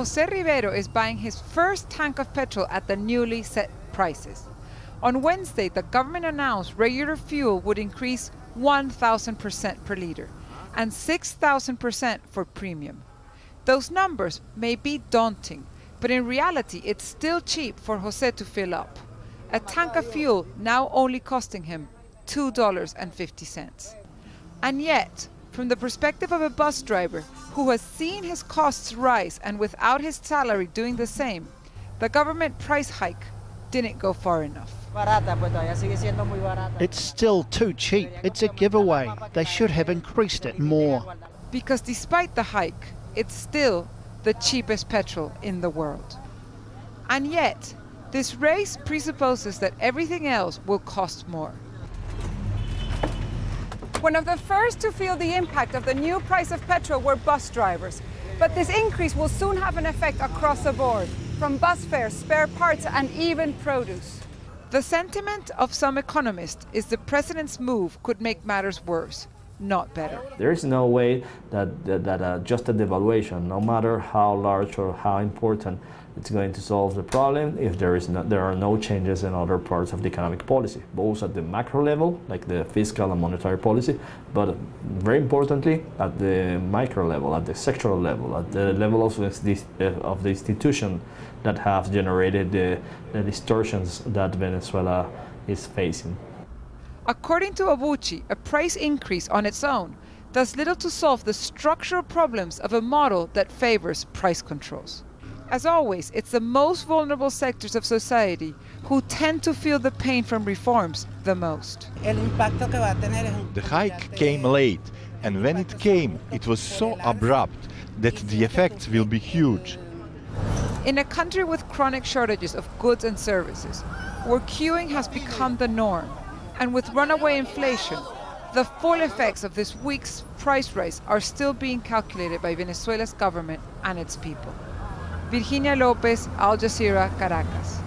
Jose Rivero is buying his first tank of petrol at the newly set prices. On Wednesday, the government announced regular fuel would increase 1,000% per liter and 6,000% for premium. Those numbers may be daunting, but in reality, it's still cheap for Jose to fill up. A tank of fuel now only costing him $2.50. And yet, from the perspective of a bus driver who has seen his costs rise and without his salary doing the same, the government price hike didn't go far enough. It's still too cheap. It's a giveaway. They should have increased it more. Because despite the hike, it's still the cheapest petrol in the world. And yet, this race presupposes that everything else will cost more. One of the first to feel the impact of the new price of petrol were bus drivers. But this increase will soon have an effect across the board, from bus fares, spare parts, and even produce. The sentiment of some economists is the president's move could make matters worse, not better. There is no way that just a devaluation, no matter how large or how important, it's going to solve the problem if there are no changes in other parts of the economic policy, both at the macro level, like the fiscal and monetary policy, but very importantly at the micro level, at the sectoral level, at the level of the institution that have generated the distortions that Venezuela is facing. According to Obuchi, a price increase on its own does little to solve the structural problems of a model that favors price controls. As always, it's the most vulnerable sectors of society who tend to feel the pain from reforms the most. The hike came late, and when it came, it was so abrupt that the effects will be huge. In a country with chronic shortages of goods and services, where queuing has become the norm, and with runaway inflation, the full effects of this week's price rise are still being calculated by Venezuela's government and its people. Virginia Lopez, Al Jazeera, Caracas.